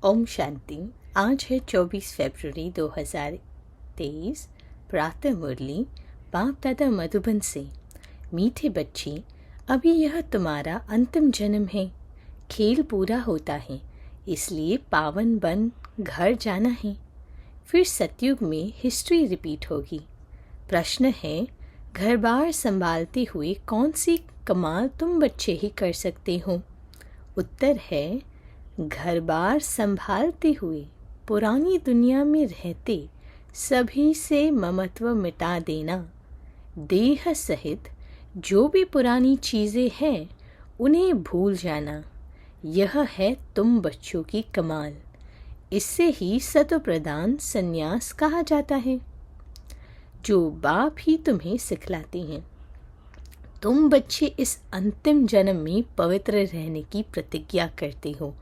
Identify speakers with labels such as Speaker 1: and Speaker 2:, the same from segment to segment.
Speaker 1: ओम शांति। आज है 24 फरवरी 2023। प्रातः मुरली बाप दादा मधुबन से। मीठे बच्चे, अभी यह तुम्हारा अंतिम जन्म है। खेल पूरा होता है, इसलिए पावन बन घर जाना है। फिर सतयुग में हिस्ट्री रिपीट होगी। प्रश्न है, घर बार संभालते हुए कौन सी कमाल तुम बच्चे ही कर सकते हो? उत्तर है, घर बार संभालते हुए पुरानी दुनिया में रहते सभी से ममत्व मिटा देना। देह सहित जो भी पुरानी चीज़ें हैं उन्हें भूल जाना, यह है तुम बच्चों की कमाल। इससे ही सत्व प्रदान संन्यास कहा जाता है, जो बाप ही तुम्हें सिखलाते हैं। तुम बच्चे इस अंतिम जन्म में पवित्र रहने की प्रतिज्ञा करते हो,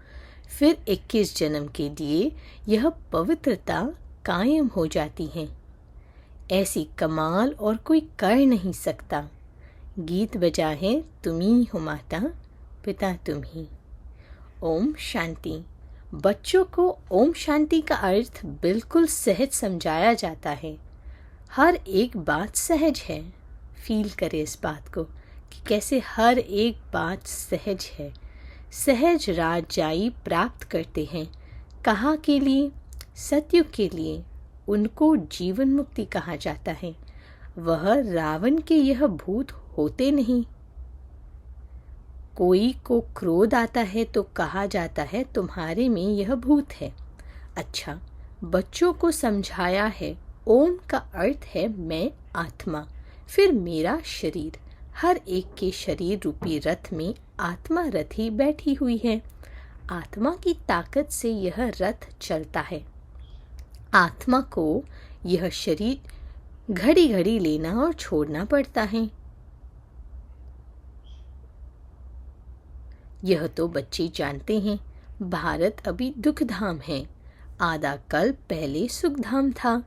Speaker 1: फिर 21 जन्म के लिए यह पवित्रता कायम हो जाती है। ऐसी कमाल और कोई कर नहीं सकता। गीत बजा है, तुम ही हो माता पिता तुम ही। ओम शांति। बच्चों को ओम शांति का अर्थ बिल्कुल सहज समझाया जाता है। हर एक बात सहज है। फील करें इस बात को कि कैसे हर एक बात सहज है। सहज राजाई प्राप्त करते हैं। कहाँ के लिए? सतयुग के लिए। उनको जीवन मुक्ति कहा जाता है। वह रावण के यह भूत होते नहीं। कोई को क्रोध आता है तो कहा जाता है तुम्हारे में यह भूत है। अच्छा, बच्चों को समझाया है ओम का अर्थ है मैं आत्मा, फिर मेरा शरीर। हर एक के शरीर रूपी रथ में आत्मा रथी बैठी हुई है। आत्मा की ताकत से यह रथ चलता है। आत्मा को यह शरीर घड़ी घड़ी लेना और छोड़ना पड़ता है। यह तो बच्चे जानते हैं। भारत अभी दुखधाम है। आधा कल्प पहले सुखधाम था।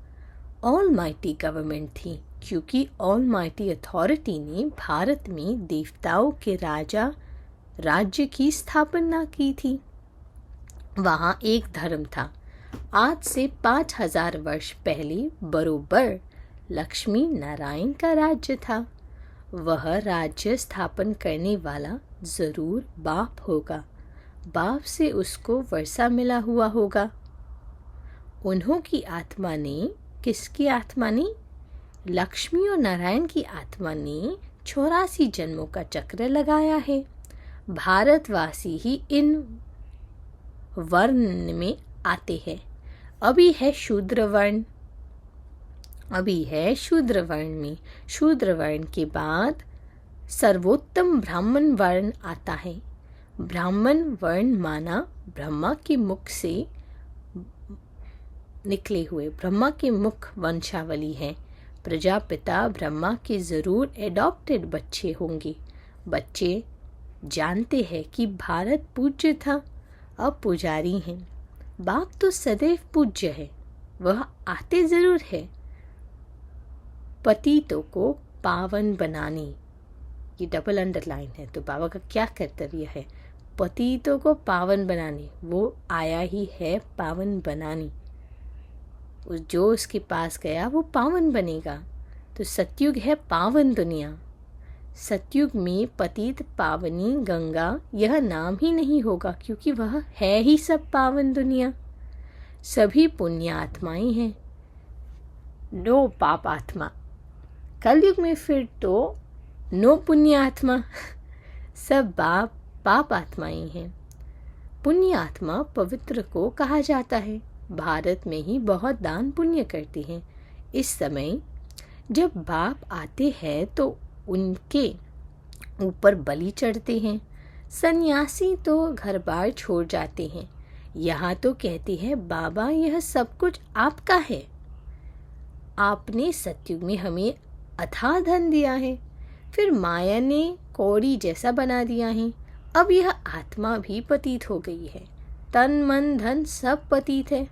Speaker 1: ऑलमाइटी गवर्नमेंट थी, क्योंकि ऑलमाइटी अथॉरिटी ने भारत में देवताओं के राज्य की स्थापना की थी। वहाँ एक धर्म था। आज से 5000 वर्ष पहले बरोबर लक्ष्मी नारायण का राज्य था। वह राज्य स्थापन करने वाला जरूर बाप होगा। बाप से उसको वर्षा मिला हुआ होगा। उन्हों की आत्मा ने, किसकी आत्मा ने? लक्ष्मी और नारायण की आत्मा ने 84 जन्मों का चक्र लगाया है। भारतवासी ही इन वर्ण में आते हैं। अभी है शूद्र वर्ण में। शूद्र वर्ण के बाद सर्वोत्तम ब्राह्मण वर्ण आता है। ब्राह्मण वर्ण माना ब्रह्मा के मुख से निकले हुए, ब्रह्मा के मुख वंशावली है। प्रजापिता ब्रह्मा के जरूर एडॉप्टेड बच्चे होंगे। बच्चे जानते हैं कि भारत पूज्य था, अब पुजारी हैं। बाप तो सदैव पूज्य है, वह आते जरूर है। पतितों को पावन बनाने, ये डबल अंडरलाइन है। तो बाबा का क्या कर्तव्य है? पतितों को पावन बनाने। वो आया ही है पावन बनाने। जो उसके पास गया वो पावन बनेगा। तो सतयुग है पावन दुनिया। सतयुग में पतित पावनी गंगा यह नाम ही नहीं होगा, क्योंकि वह है ही सब पावन दुनिया। सभी पुण्य आत्माएं हैं, नो पाप आत्मा। कलयुग में फिर तो नो पुण्य आत्मा, सब पाप आत्माएं हैं। पुण्य आत्मा पवित्र को कहा जाता है। भारत में ही बहुत दान पुण्य करते हैं। इस समय जब बाप आते हैं तो उनके ऊपर बलि चढ़ते हैं। सन्यासी तो घर बार छोड़ जाते हैं। यहाँ तो कहते हैं बाबा यह सब कुछ आपका है। आपने सतयुग में हमें अथाह धन दिया है, फिर माया ने कौड़ी जैसा बना दिया है। अब यह आत्मा भी पतित हो गई है। तन मन धन सब पतित है।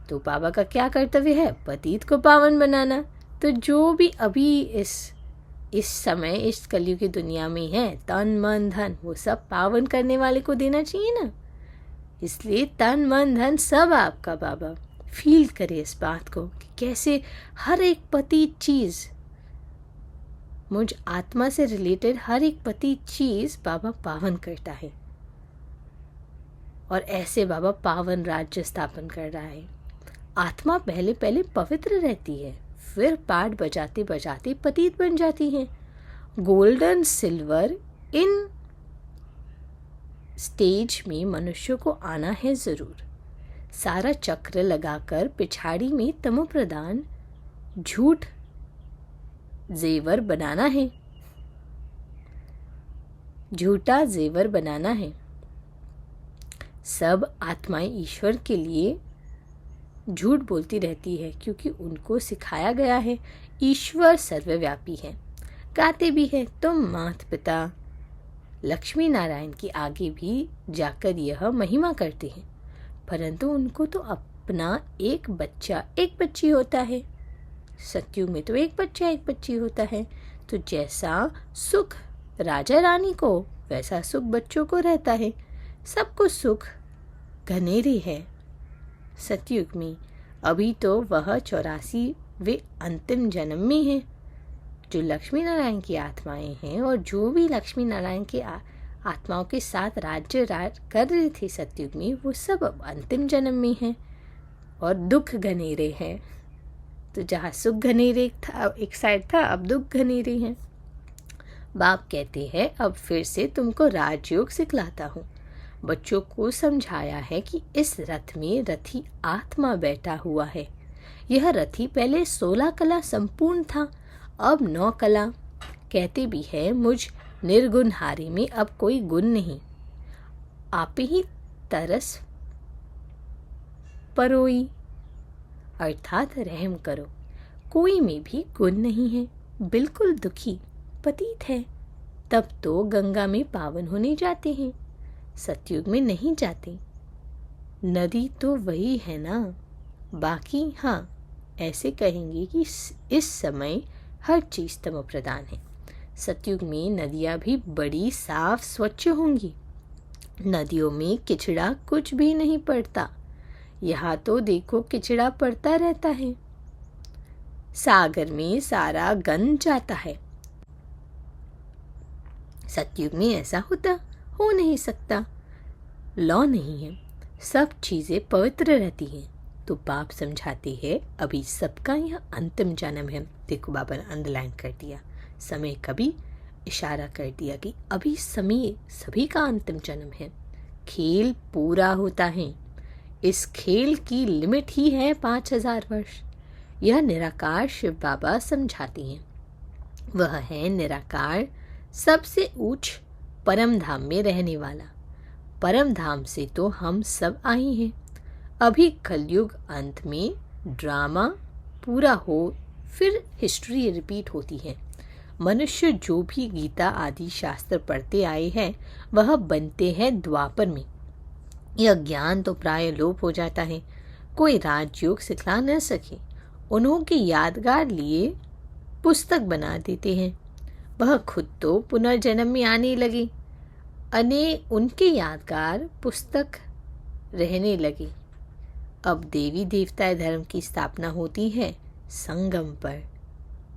Speaker 1: तो बाबा का क्या कर्तव्य है? पतित को पावन बनाना। तो जो भी अभी इस समय इस कलयुग की दुनिया में है, तन मन धन, वो सब पावन करने वाले को देना चाहिए ना। इसलिए तन मन धन सब आपका बाबा। फील करे इस बात को कि कैसे हर एक पतित चीज़, मुझ आत्मा से रिलेटेड हर एक पतित चीज़ बाबा पावन करता है। और ऐसे बाबा पावन राज्य स्थापन कर रहा है। आत्मा पहले पहले पवित्र रहती है, फिर पाठ बजाते बजाते पतित बन जाती है। गोल्डन सिल्वर इन स्टेज में मनुष्य को आना है ज़रूर। सारा चक्र लगाकर पिछाड़ी में तमोप्रधान झूठ जेवर बनाना है, झूठा जेवर बनाना है। सब आत्माएं ईश्वर के लिए झूठ बोलती रहती है क्योंकि उनको सिखाया गया है ईश्वर सर्वव्यापी है। गाते भी है तुम माता पिता लक्ष्मी नारायण के आगे भी जाकर यह महिमा करते हैं, परंतु उनको तो अपना एक बच्चा एक बच्ची होता है। सतयुग में तो एक बच्चा एक बच्ची होता है। तो जैसा सुख राजा रानी को, वैसा सुख बच्चों को रहता है। सबको सुख घनेरी है सतयुग में। अभी तो वह 84वें अंतिम जन्म में है। जो लक्ष्मी नारायण की आत्माएं हैं और जो भी लक्ष्मी नारायण की आत्माओं के साथ राज्य कर रहे थे सतयुग में, वो सब अब अंतिम जन्म में हैं और दुख घनेरे हैं। तो जहाँ सुख घनेरे था एक साइड था, अब दुख घनेरे हैं। बाप कहते हैं अब फिर से तुमको राजयोग सिखलाता हूँ। बच्चों को समझाया है कि इस रथ में रथी आत्मा बैठा हुआ है। यह रथी पहले 16 कला संपूर्ण था, अब 9 कला। कहते भी है मुझ निर्गुणहारी में अब कोई गुण नहीं, आप ही तरस परोई, अर्थात रहम करो। कोई में भी गुण नहीं है, बिल्कुल दुखी पतित है। तब तो गंगा में पावन होने जाते हैं, सतयुग में नहीं जाते। नदी तो वही है ना। बाकी हाँ, ऐसे कहेंगे कि इस समय हर चीज तमो प्रधान है। सतयुग में नदियाँ भी बड़ी साफ स्वच्छ होंगी। नदियों में किचड़ा कुछ भी नहीं पड़ता। यहाँ तो देखो किचड़ा पड़ता रहता है। सागर में सारा गंद जाता है। सतयुग में ऐसा हो नहीं सकता। लॉ नहीं है, सब चीजें पवित्र रहती हैं। तो बाप समझाते हैं अभी सबका यह अंतिम जन्म है। देखो बाबा ने अंडरलाइन कर दिया, समय का भी इशारा कर दिया कि अभी समय सभी का अंतिम जन्म है। खेल पूरा होता है। इस खेल की लिमिट ही है 5000 वर्ष। यह निराकार शिव बाबा समझाते हैं। वह है निराकार, सबसे ऊंच परम धाम में रहने वाला। परम धाम से तो हम सब आए हैं। अभी कलयुग अंत में ड्रामा पूरा हो, फिर हिस्ट्री रिपीट होती है। मनुष्य जो भी गीता आदि शास्त्र पढ़ते आए हैं वह बनते हैं द्वापर में। यह ज्ञान तो प्राय लोप हो जाता है, कोई राजयोग सिखला न सके। उन्होंने यादगार लिए पुस्तक बना देते हैं। वह खुद तो पुनर्जन्म में आने लगे, उनके यादगार पुस्तक रहने लगे। अब देवी देवता धर्म की स्थापना होती है संगम पर।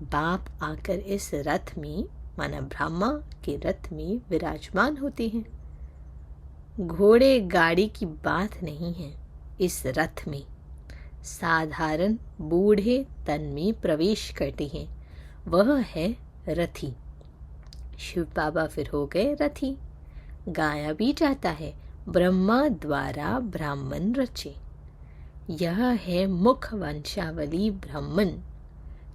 Speaker 1: बाप आकर इस रथ में, माना ब्रह्मा के रथ में विराजमान होते हैं। घोड़े गाड़ी की बात नहीं है इस रथ में। साधारण बूढ़े तन में प्रवेश करते हैं, वह है रथी। शिव बाबा फिर हो गए रथी। गाया भी जाता है ब्रह्मा द्वारा ब्राह्मण रचे। यह है मुख वंशावली ब्राह्मण।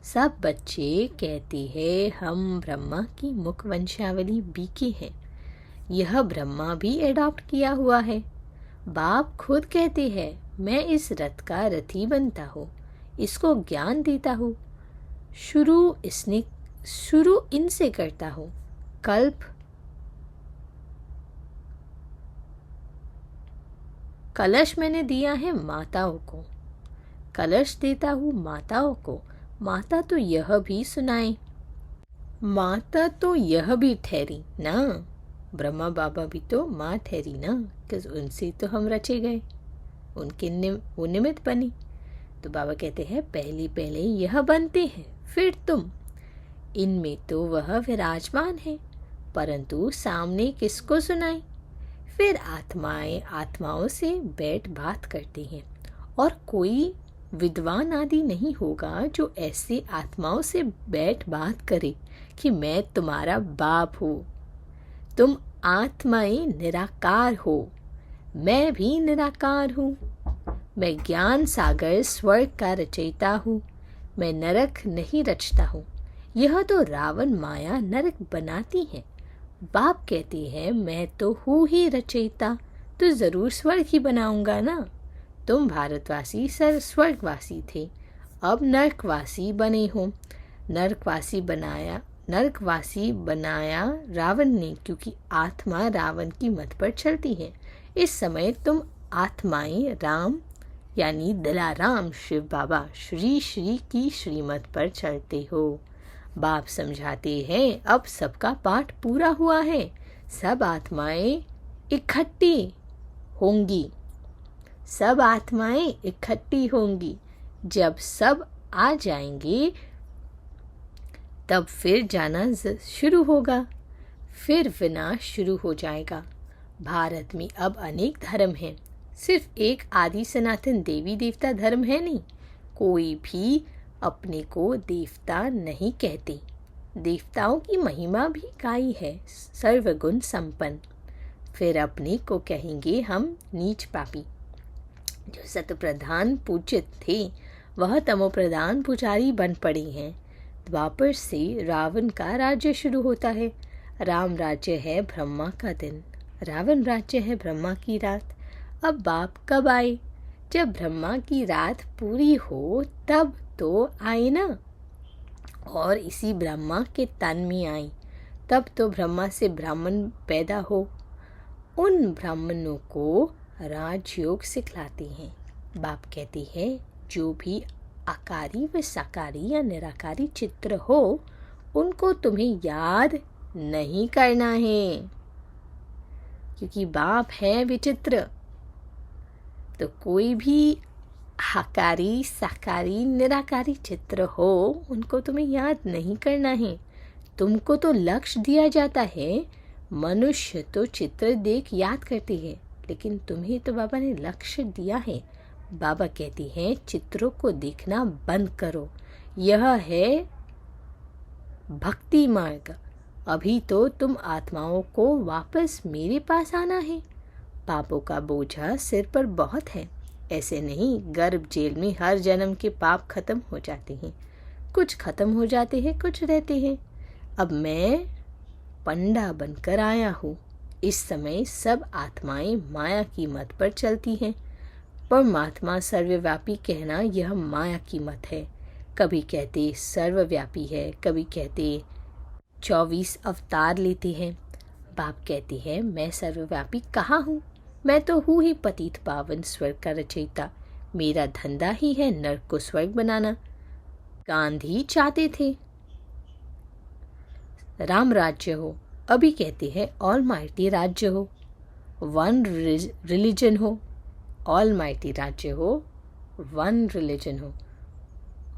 Speaker 1: सब बच्चे कहते हैं हम ब्रह्मा की मुख वंशावली बीके हैं। यह ब्रह्मा भी एडॉप्ट किया हुआ है। बाप खुद कहते हैं मैं इस रथ का रथी बनता हूँ, इसको ज्ञान देता हूँ। शुरू इनसे करता हूँ। कलश मैंने दिया है माताओं को, कलश देता हूँ माताओं को। माता तो यह भी सुनाए, माता तो यह भी ठहरी ना। ब्रह्मा बाबा भी तो माँ ठहरी ना, कि उनसे तो हम रचे गए, वो निमित्त बनी। तो बाबा कहते हैं पहले पहले यह बनते हैं, फिर तुम। इनमें तो वह विराजमान है, परंतु सामने किसको सुनाई? फिर आत्माओं से बैठ बात करते हैं, और कोई विद्वान आदि नहीं होगा जो ऐसे आत्माओं से बैठ बात करे कि मैं तुम्हारा बाप हूँ, तुम आत्माएं निराकार हो, मैं भी निराकार हूँ, मैं ज्ञान सागर स्वर्ग का रचयिता हूँ, मैं नरक नहीं रचता हूँ। यह तो रावण माया नरक बनाती है। बाप कहते हैं मैं तो हूँ ही रचयिता, तो जरूर स्वर्ग ही बनाऊंगा ना। तुम भारतवासी स्वर्गवासी थे, अब नरकवासी बने हो। नरकवासी बनाया रावण ने, क्योंकि आत्मा रावण की मत पर चलती है। इस समय तुम आत्माएं राम यानी दिलाराम शिव बाबा श्री श्री की श्रीमत पर चलते हो। बाप समझाते हैं अब सबका पाठ पूरा हुआ है, सब आत्माएं इकट्ठी होंगी। जब सब आ जाएंगे तब फिर जाना शुरू होगा, फिर विनाश शुरू हो जाएगा। भारत में अब अनेक धर्म हैं, सिर्फ एक आदि सनातन देवी देवता धर्म है नहीं। कोई भी अपने को देवता नहीं कहते। देवताओं की महिमा भी गाई है, सर्वगुण संपन्न। फिर अपने को कहेंगे हम नीच पापी। जो सतप्रधान पूजित थे वह तमोप्रधान पुजारी बन पड़े हैं। द्वापर से रावण का राज्य शुरू होता है। राम राज्य है ब्रह्मा का दिन, रावण राज्य है ब्रह्मा की रात। अब बाप कब आए? जब ब्रह्मा की रात पूरी हो तब तो आए ना, और इसी ब्रह्मा के तन में आई। तब तो ब्रह्मा से ब्राह्मण पैदा हो, उन ब्राह्मणों को राजयोग सिखलाते हैं। बाप कहते हैं जो भी आकारी व साकारी या निराकारी चित्र हो उनको तुम्हें याद नहीं करना है, क्योंकि बाप है विचित्र। तो कोई भी आकारी साकारी निराकारी चित्र हो उनको तुम्हें याद नहीं करना है। तुमको तो लक्ष्य दिया जाता है। मनुष्य तो चित्र देख याद करते हैं, लेकिन तुम्हें तो बाबा ने लक्ष्य दिया है। बाबा कहती हैं चित्रों को देखना बंद करो, यह है भक्ति मार्ग। अभी तो तुम आत्माओं को वापस मेरे पास आना है। पापों का बोझा सिर पर बहुत है। ऐसे नहीं गर्भ जेल में हर जन्म के पाप खत्म हो जाते हैं, कुछ खत्म हो जाते हैं, कुछ रहते हैं। अब मैं पंडा बनकर आया हूँ। इस समय सब आत्माएं माया की मत पर चलती हैं। परमात्मा सर्वव्यापी कहना यह माया की मत है। कभी कहते सर्वव्यापी है, कभी कहते 24 अवतार लेते हैं। बाप कहते हैं मैं सर्वव्यापी कहाँ हूँ? मैं तो हूँ ही पतित पावन स्वर्ग का रचयिता। मेरा धंधा ही है नर्क को स्वर्ग बनाना। गांधी चाहते थे राम राज्य हो, अभी कहते हैं ऑलमाइटी राज्य हो, वन रिलीजन हो। ऑलमाइटी राज्य हो, वन रिलीजन हो।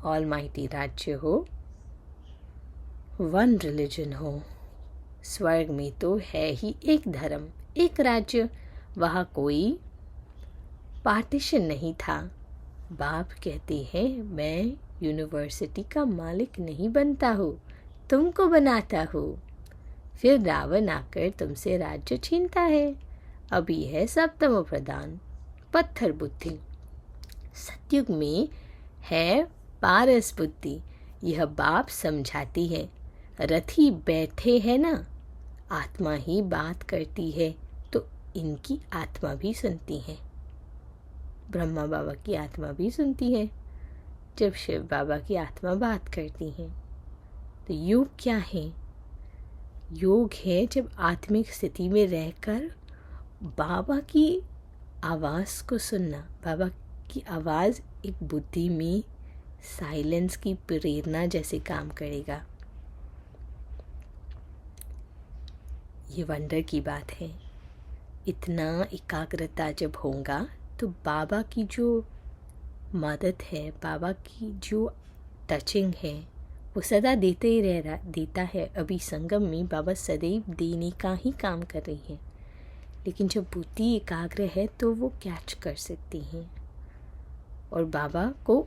Speaker 1: ऑलमाइटी राज्य हो, वन रिलीजन हो। स्वर्ग में तो है ही एक धर्म, एक राज्य, वहाँ कोई पार्टीशन नहीं था। बाप कहते हैं मैं यूनिवर्सिटी का मालिक नहीं बनता हूँ, तुमको बनाता हूँ। फिर रावण आकर तुमसे राज्य छीनता है। अभी है सब तमो प्रधान, पत्थर बुद्धि। सतयुग में है पारस बुद्धि। यह बाप समझाती है। रथी बैठे है ना, आत्मा ही बात करती है, तो इनकी आत्मा भी सुनती है। ब्रह्मा बाबा की आत्मा भी सुनती है जब शिव बाबा की आत्मा बात करती है। तो योग क्या है? योग है जब आत्मिक स्थिति में रहकर बाबा की आवाज़ को सुनना। बाबा की आवाज़ एक बुद्धि में साइलेंस की प्रेरणा जैसे काम करेगा। ये वंडर की बात है। इतना एकाग्रता जब होगा तो बाबा की जो मदद है, बाबा की जो टचिंग है, वो सदा देते ही देता है। अभी संगम में बाबा सदैव देने का ही काम कर रही है, लेकिन जब बुद्धि एकाग्र है तो वो कैच कर सकती हैं और बाबा को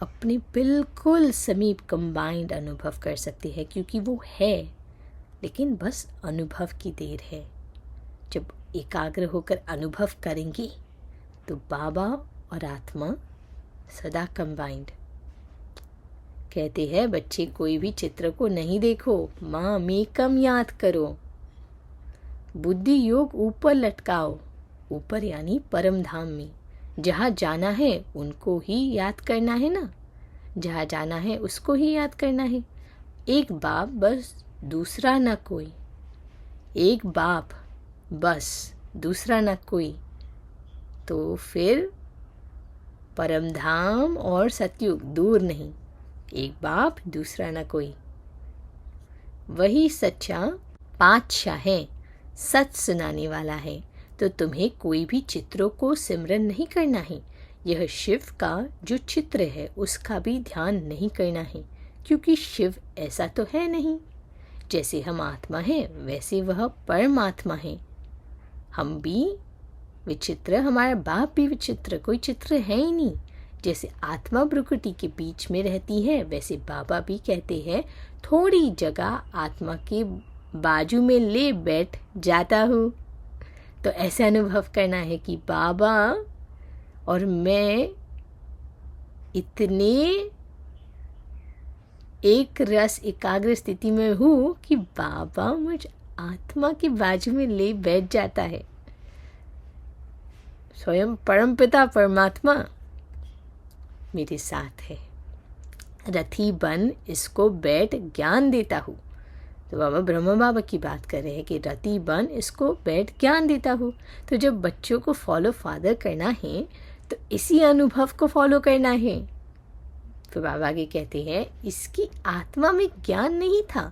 Speaker 1: अपने बिल्कुल समीप कंबाइंड अनुभव कर सकती है, क्योंकि वो है, लेकिन बस अनुभव की देर है। जब एकाग्र होकर अनुभव करेंगी तो बाबा और आत्मा सदा कंबाइंड। कहते हैं बच्चे कोई भी चित्र को नहीं देखो, माँ में कम याद करो, बुद्धि योग ऊपर लटकाओ। ऊपर यानी परम धाम में, जहाँ जाना है उनको ही याद करना है ना, जहाँ जाना है उसको ही याद करना है। एक बाप बस, दूसरा न कोई। एक बाप बस, दूसरा न कोई। तो फिर परम धाम और सतयुग दूर नहीं। एक बाप, दूसरा न कोई। वही सच्चा पातशाह है, सच सुनाने वाला है। तो तुम्हें कोई भी चित्रों को सिमरन नहीं करना है। यह शिव का जो चित्र है उसका भी ध्यान नहीं करना है, क्योंकि शिव ऐसा तो है नहीं। जैसे हम आत्मा हैं वैसे वह परमात्मा है। हम भी विचित्र, हमारा बाप भी विचित्र, कोई चित्र है ही नहीं। जैसे आत्मा प्रकृति के बीच में रहती है, वैसे बाबा भी कहते हैं थोड़ी जगह आत्मा के बाजू में ले बैठ जाता हूँ। तो ऐसा अनुभव करना है कि बाबा और मैं इतने एक रस एकाग्र स्थिति में हूँ कि बाबा मुझ आत्मा के बाजू में ले बैठ जाता है। स्वयं परमपिता परमात्मा मेरे साथ है। रथी बन इसको बैठ ज्ञान देता हूँ। तो बाबा ब्रह्मा बाबा की बात कर रहे हैं कि रति बन इसको बैठ ज्ञान देता हूँ। तो जब बच्चों को फॉलो फादर करना है तो इसी अनुभव को फॉलो करना है। फिर बाबा आगे कहते हैं इसकी आत्मा में ज्ञान नहीं था,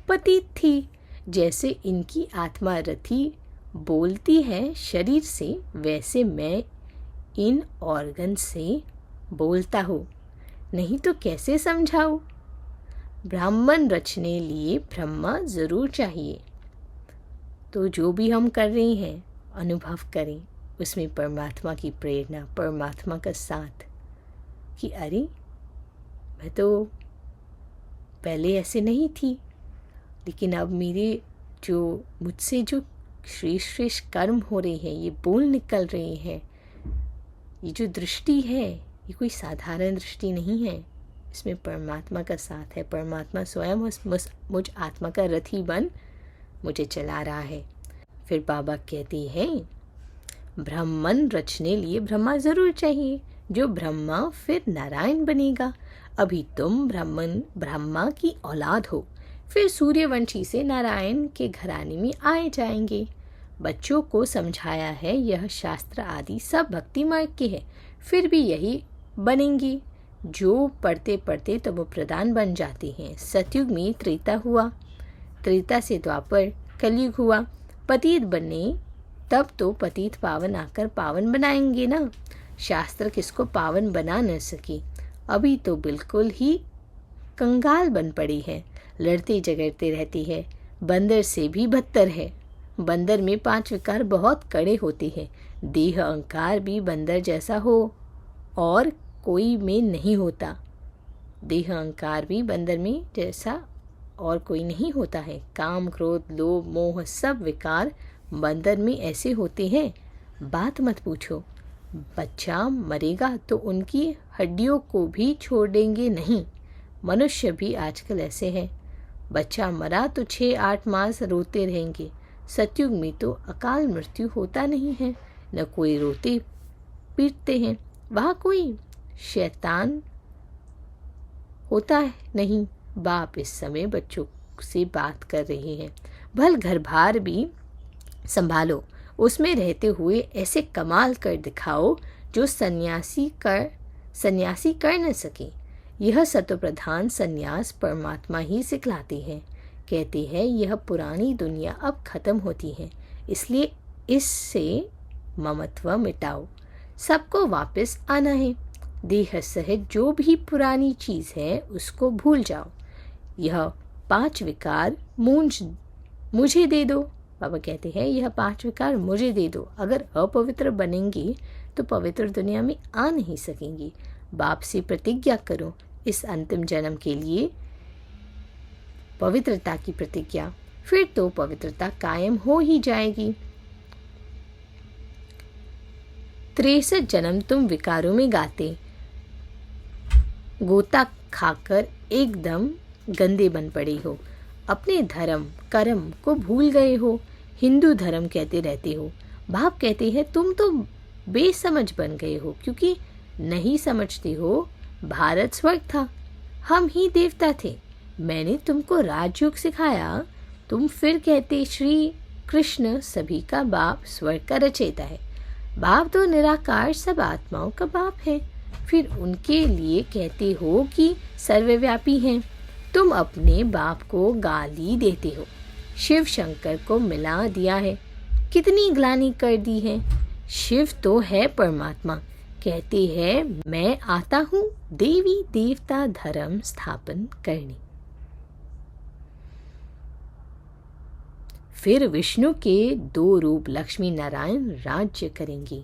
Speaker 1: पतित थी। जैसे इनकी आत्मा रथी बोलती है शरीर से, वैसे मैं इन ऑर्गन से बोलता हूँ। नहीं तो कैसे समझाऊँ? ब्राह्मण रचने लिए ब्रह्मा ज़रूर चाहिए। तो जो भी हम कर रहे हैं अनुभव करें, उसमें परमात्मा की प्रेरणा, परमात्मा का साथ कि अरे मैं तो पहले ऐसे नहीं थी, लेकिन अब मेरे जो मुझसे जो श्रेष्ठ श्रेष्ठ कर्म हो रहे हैं, ये बोल निकल रहे हैं, ये जो दृष्टि है ये कोई साधारण दृष्टि नहीं है। इसमें परमात्मा का साथ है। परमात्मा स्वयं मुझ आत्मा का रथी बन मुझे चला रहा है। फिर बाबा कहते हैं ब्राह्मण रचने लिए ब्रह्मा ज़रूर चाहिए। जो ब्रह्मा फिर नारायण बनेगा। अभी तुम ब्रह्मा की औलाद हो, फिर सूर्यवंशी से नारायण के घराने में आए जाएंगे। बच्चों को समझाया है यह शास्त्र आदि सब भक्ति मार्ग के है, फिर भी यही बनेंगी। जो पढ़ते पढ़ते तो वो प्रधान बन जाते हैं। सतयुग में त्रेता हुआ, त्रेता से द्वापर, कलयुग हुआ। पतित बने तब तो पतित पावन आकर पावन बनाएंगे ना। शास्त्र किसको पावन बना न सके। अभी तो बिल्कुल ही कंगाल बन पड़ी है, लड़ते झगड़ते रहती है। बंदर से भी बदतर है। बंदर में 5 विकार बहुत कड़े होते हैं। देह अहंकार भी बंदर जैसा हो और कोई में नहीं होता। देह अहंकार भी बंदर में जैसा और कोई नहीं होता है। काम क्रोध लोभ मोह सब विकार बंदर में ऐसे होते हैं, बात मत पूछो। बच्चा मरेगा तो उनकी हड्डियों को भी छोड़ेंगे नहीं। मनुष्य भी आजकल ऐसे हैं। बच्चा मरा तो 6-8 मास रोते रहेंगे। सतयुग में तो अकाल मृत्यु होता नहीं है, न कोई रोते पीटते हैं। वहाँ कोई शैतान होता है नहीं। बाप इस समय बच्चों से बात कर रहे हैं। भल घर बार भी संभालो, उसमें रहते हुए ऐसे कमाल कर दिखाओ जो सन्यासी कर न सके। यह सत्व प्रधान सन्यास परमात्मा ही सिखलाते हैं। कहते हैं यह पुरानी दुनिया अब खत्म होती है, इसलिए इससे ममत्व मिटाओ। सबको वापस आना है। देह सहित जो भी पुरानी चीज है उसको भूल जाओ। यह 5 विकार मुझे दे दो। बाबा कहते हैं यह 5 विकार मुझे दे दो। अगर अपवित्र बनेंगी तो पवित्र दुनिया में आ नहीं सकेंगी। बाप से प्रतिज्ञा करो, इस अंतिम जन्म के लिए पवित्रता की प्रतिज्ञा, फिर तो पवित्रता कायम हो ही जाएगी। 63 जन्म तुम विकारों में गाते, गोता खाकर एकदम गंदे बन पड़े हो। अपने धर्म कर्म को भूल गए हो, हिंदू धर्म कहते रहते हो। बाप कहते हैं तुम तो बेसमझ बन गए हो, क्योंकि नहीं समझते हो भारत स्वर्ग था, हम ही देवता थे। मैंने तुमको राजयोग सिखाया, तुम फिर कहते श्री कृष्ण सभी का बाप, स्वर्ग का रचयिता है। बाप तो निराकार सब आत्माओं का बाप है, फिर उनके लिए कहते हो कि सर्वव्यापी हैं। तुम अपने बाप को गाली देते हो। शिव शंकर को मिला दिया है, कितनी ग्लानि कर दी है। शिव तो है परमात्मा, कहते हैं मैं आता हूँ देवी देवता धर्म स्थापन करने। फिर विष्णु के 2 रूप लक्ष्मी नारायण राज्य करेंगे।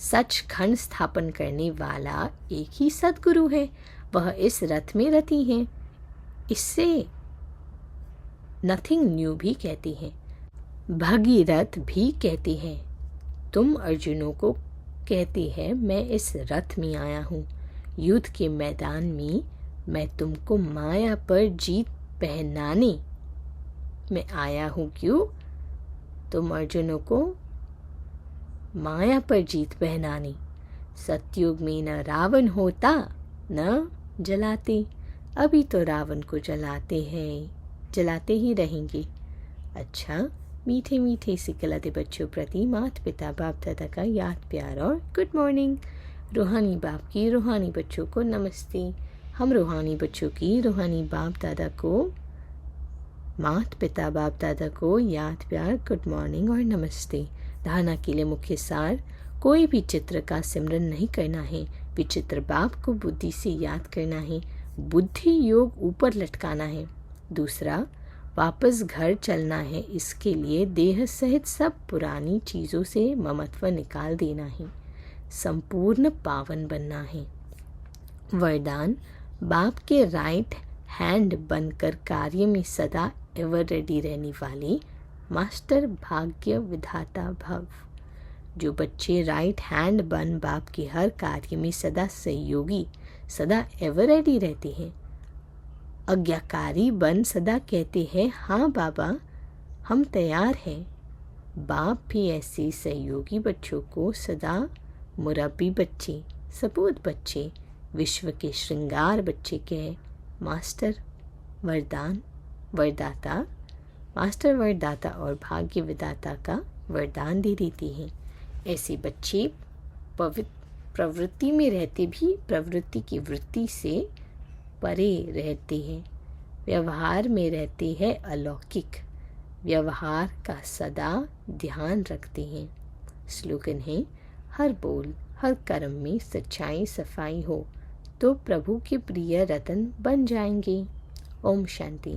Speaker 1: सचखंड स्थापन करने वाला एक ही सद्गुरु है, वह इस रथ में रति हैं। इससे नथिंग न्यू भी कहते हैं, भगीरथ भी कहते हैं। तुम अर्जुनों को कहते हैं मैं इस रथ में आया हूँ। युद्ध के मैदान में मैं तुमको माया पर जीत पहनाने में आया हूँ। क्यों? तुम अर्जुनों को माया पर जीत पहनाने। सतयुग में न रावण होता न जलाते, अभी तो रावण को जलाते हैं, जलाते ही रहेंगे। अच्छा, मीठे मीठे सिखलाते बच्चों प्रति माता पिता बाप दादा का याद प्यार और गुड मॉर्निंग। रूहानी बाप की रूहानी बच्चों को नमस्ते। हम रूहानी बच्चों की रूहानी बाप दादा को, माता पिता बाप दादा को याद प्यार गुड मॉर्निंग और नमस्ते। धारणा के लिए मुख्य सार, कोई भी चित्र का सिमरन नहीं करना है, विचित्र बाप को बुद्धि से याद करना है, बुद्धि योग ऊपर लटकाना है। दूसरा, वापस घर चलना है, इसके लिए देह सहित सब पुरानी चीज़ों से ममत्व निकाल देना है, संपूर्ण पावन बनना है। वरदान, बाप के राइट हैंड बनकर कार्य में सदा एवर रेडी रहने वाले मास्टर भाग्य विधाता भव। जो बच्चे राइट हैंड बन बाप के हर कार्य में सदा सहयोगी, सदा एवर रेडी रहते हैं, आज्ञाकारी बन सदा कहते हैं हाँ बाबा हम तैयार हैं। बाप भी ऐसे सहयोगी बच्चों को सदा मुरब्बी बच्चे, सपूत बच्चे, विश्व के श्रृंगार बच्चे के मास्टर वरदान वरदाता, मास्टर वरदाता और भाग्य विदाता का वरदान दे देती हैं। ऐसे बच्चे प्रवृत्ति में रहते भी प्रवृत्ति की वृत्ति से परे रहते हैं, व्यवहार में रहते हैं अलौकिक, व्यवहार का सदा ध्यान रखते हैं। स्लोगन है, हर बोल हर कर्म में सच्चाई सफाई हो तो प्रभु के प्रिय रतन बन जाएंगे। ओम शांति।